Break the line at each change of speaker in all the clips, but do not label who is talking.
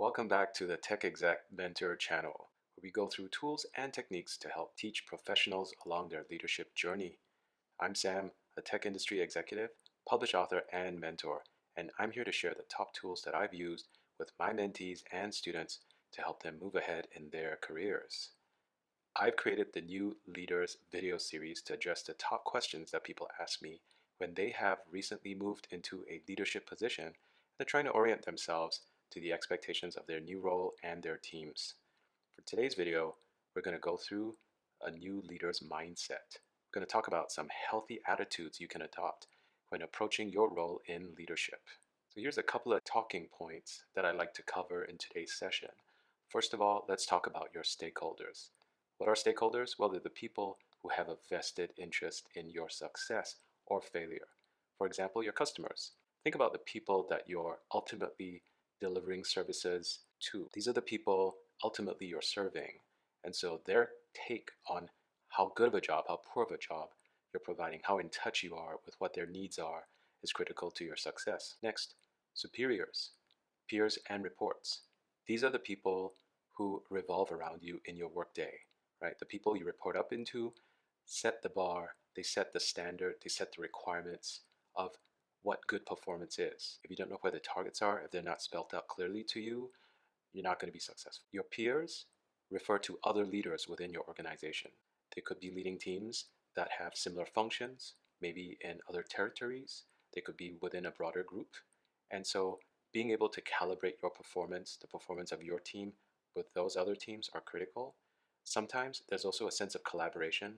Welcome back to the Tech Exec Mentor channel, where we go through tools and techniques to help teach professionals along their leadership journey. I'm Sam, a tech industry executive, published author, and mentor, and I'm here to share the top tools that I've used with my mentees and students to help them move ahead in their careers. I've created the New Leaders video series to address the top questions that people ask me when they have recently moved into a leadership position and they're trying to orient themselves to the expectations of their new role and their teams. For today's video, we're going to go through a new leader's mindset. We're going to talk about some healthy attitudes you can adopt when approaching your role in leadership. So here's a couple of talking points that I'd like to cover in today's session. First of all, let's talk about your stakeholders. What are stakeholders? Well, they're the people who have a vested interest in your success or failure. For example, your customers. Think about the people that you're ultimately delivering services to. These are the people ultimately you're serving. And so their take on how good of a job, how poor of a job you're providing, how in touch you are with what their needs are, is critical to your success. Next, superiors, peers, and reports. These are the people who revolve around you in your workday, right? The people you report up into set the bar, they set the standard, they set the requirements of what good performance is. If you don't know where the targets are, if they're not spelled out clearly to you, you're not going to be successful. Your peers refer to other leaders within your organization. They could be leading teams that have similar functions, maybe in other territories. They could be within a broader group. And so being able to calibrate your performance, the performance of your team with those other teams are critical. Sometimes there's also a sense of collaboration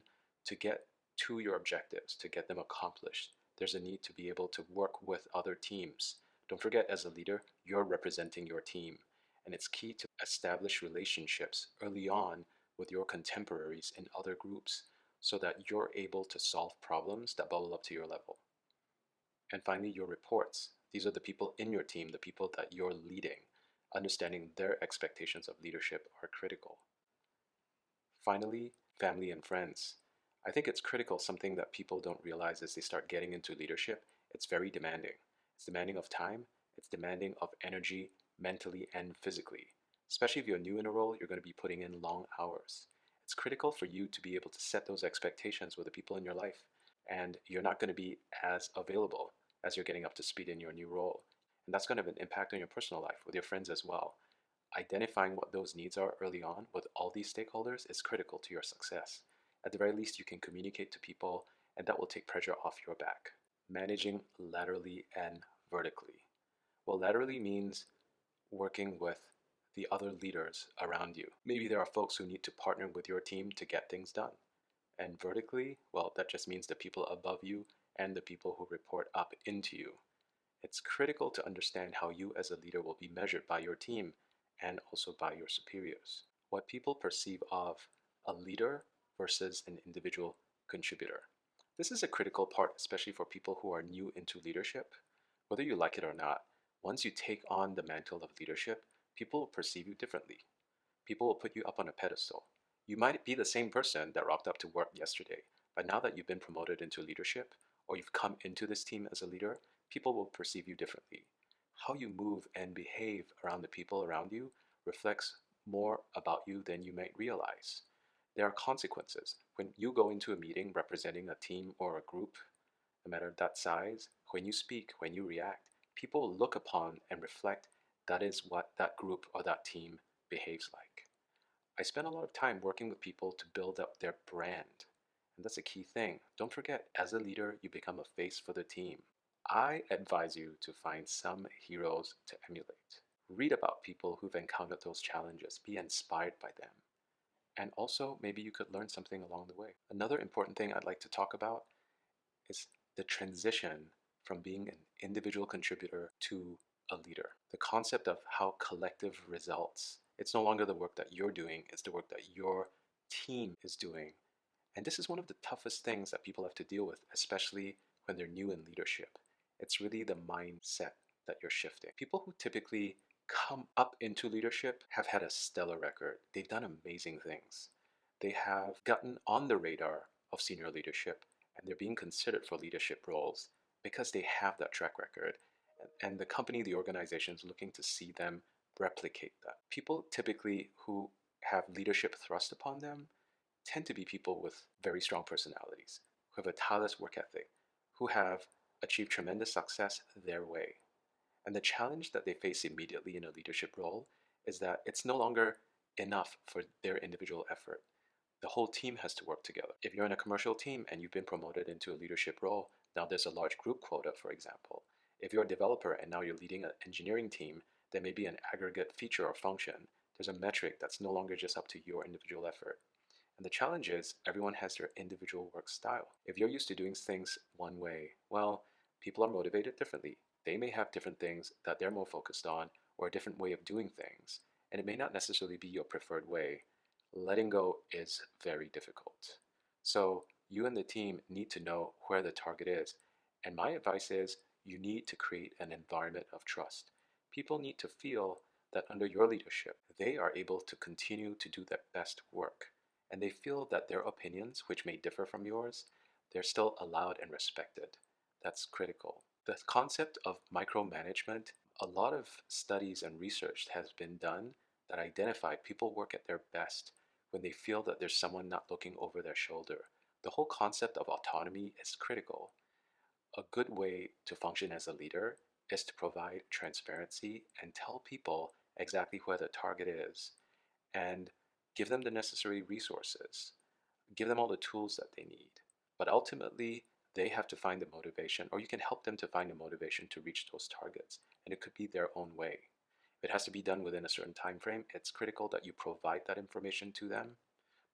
to get to your objectives, to get them accomplished. There's a need to be able to work with other teams. Don't forget, as a leader, you're representing your team. And it's key to establish relationships early on with your contemporaries in other groups so that you're able to solve problems that bubble up to your level. And finally, your reports. These are the people in your team, the people that you're leading. Understanding their expectations of leadership are critical. Finally, family and friends. I think it's critical, something that people don't realize as they start getting into leadership. It's very demanding. It's demanding of time, it's demanding of energy, mentally and physically. Especially if you're new in a role, you're going to be putting in long hours. It's critical for you to be able to set those expectations with the people in your life, and you're not going to be as available as you're getting up to speed in your new role. And that's going to have an impact on your personal life with your friends as well. Identifying what those needs are early on with all these stakeholders is critical to your success. At the very least, you can communicate to people, and that will take pressure off your back. Managing laterally and vertically. Well, laterally means working with the other leaders around you. Maybe there are folks who need to partner with your team to get things done. And vertically, well, that just means the people above you and the people who report up into you. It's critical to understand how you as a leader will be measured by your team and also by your superiors. What people perceive of a leader versus an individual contributor. This is a critical part, especially for people who are new into leadership. Whether you like it or not, once you take on the mantle of leadership, people will perceive you differently. People will put you up on a pedestal. You might be the same person that rocked up to work yesterday, but now that you've been promoted into leadership, or you've come into this team as a leader, people will perceive you differently. How you move and behave around the people around you reflects more about you than you might realize. There are consequences. When you go into a meeting representing a team or a group, no matter that size, when you speak, when you react, people look upon and reflect that is what that group or that team behaves like. I spend a lot of time working with people to build up their brand. And that's a key thing. Don't forget, as a leader, you become a face for the team. I advise you to find some heroes to emulate. Read about people who've encountered those challenges. Be inspired by them. And also, maybe you could learn something along the way. Another important thing I'd like to talk about is the transition from being an individual contributor to a leader. The concept of how collective results. It's no longer the work that you're doing, it's the work that your team is doing. And this is one of the toughest things that people have to deal with, especially when they're new in leadership. It's really the mindset that you're shifting. People who typically come up into leadership have had a stellar record. They've done amazing things. They have gotten on the radar of senior leadership, and they're being considered for leadership roles because they have that track record. And the company, the organization is looking to see them replicate that. People typically who have leadership thrust upon them tend to be people with very strong personalities, who have a tireless work ethic, who have achieved tremendous success their way. And the challenge that they face immediately in a leadership role is that it's no longer enough for their individual effort. The whole team has to work together. If you're in a commercial team and you've been promoted into a leadership role, now there's a large group quota, for example. If you're a developer and now you're leading an engineering team, there may be an aggregate feature or function. There's a metric that's no longer just up to your individual effort. And the challenge is everyone has their individual work style. If you're used to doing things one way, well, people are motivated differently. They may have different things that they're more focused on or a different way of doing things. And it may not necessarily be your preferred way. Letting go is very difficult. So you and the team need to know where the target is. And my advice is you need to create an environment of trust. People need to feel that under your leadership, they are able to continue to do their best work and they feel that their opinions, which may differ from yours, they're still allowed and respected. That's critical. The concept of micromanagement, a lot of studies and research has been done that identify people work at their best when they feel that there's someone not looking over their shoulder. The whole concept of autonomy is critical. A good way to function as a leader is to provide transparency and tell people exactly where the target is and give them the necessary resources, give them all the tools that they need. But ultimately, they have to find the motivation, or you can help them to find the motivation to reach those targets. And it could be their own way. If it has to be done within a certain time frame, it's critical that you provide that information to them.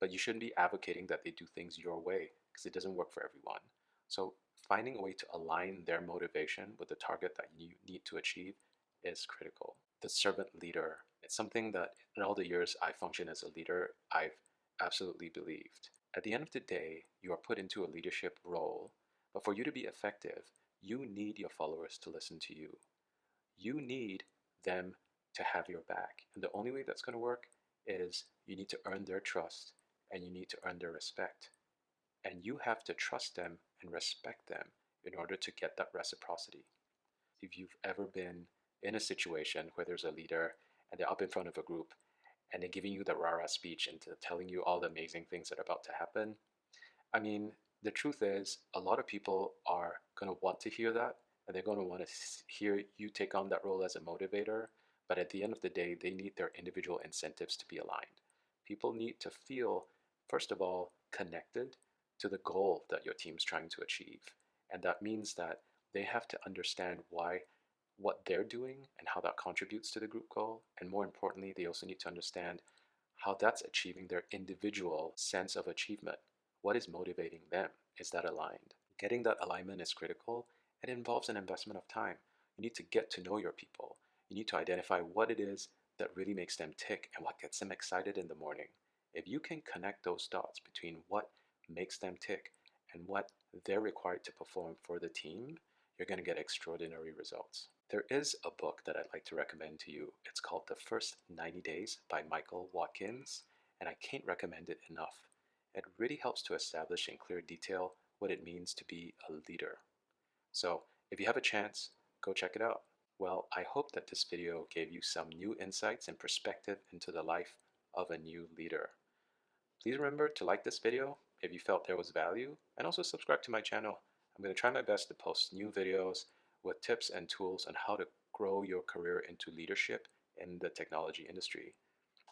But you shouldn't be advocating that they do things your way because it doesn't work for everyone. So finding a way to align their motivation with the target that you need to achieve is critical. The servant leader, it's something that in all the years I functioned as a leader, I've absolutely believed. At the end of the day, you are put into a leadership role, but for you to be effective, you need your followers to listen to you. You need them to have your back. And the only way that's going to work is you need to earn their trust and you need to earn their respect. And you have to trust them and respect them in order to get that reciprocity. If you've ever been in a situation where there's a leader and they're up in front of a group and they're giving you the rah-rah speech and telling you all the amazing things that are about to happen, I mean, the truth is, a lot of people are going to want to hear that, and they're going to want to hear you take on that role as a motivator. But at the end of the day, they need their individual incentives to be aligned. People need to feel, first of all, connected to the goal that your team's trying to achieve. And that means that they have to understand why what they're doing and how that contributes to the group goal. And more importantly, they also need to understand how that's achieving their individual sense of achievement. What is motivating them? Is that aligned? Getting that alignment is critical. It involves an investment of time. You need to get to know your people. You need to identify what it is that really makes them tick and what gets them excited in the morning. If you can connect those dots between what makes them tick and what they're required to perform for the team, you're going to get extraordinary results. There is a book that I'd like to recommend to you. It's called The First 90 Days by Michael Watkins, and I can't recommend it enough. It really helps to establish in clear detail what it means to be a leader. So if you have a chance, go check it out. Well, I hope that this video gave you some new insights and perspective into the life of a new leader. Please remember to like this video if you felt there was value, and also subscribe to my channel. I'm going to try my best to post new videos with tips and tools on how to grow your career into leadership in the technology industry.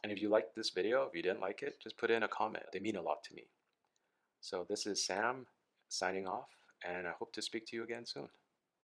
And if you liked this video, if you didn't like it, just put in a comment. They mean a lot to me. So this is Sam signing off, and I hope to speak to you again soon.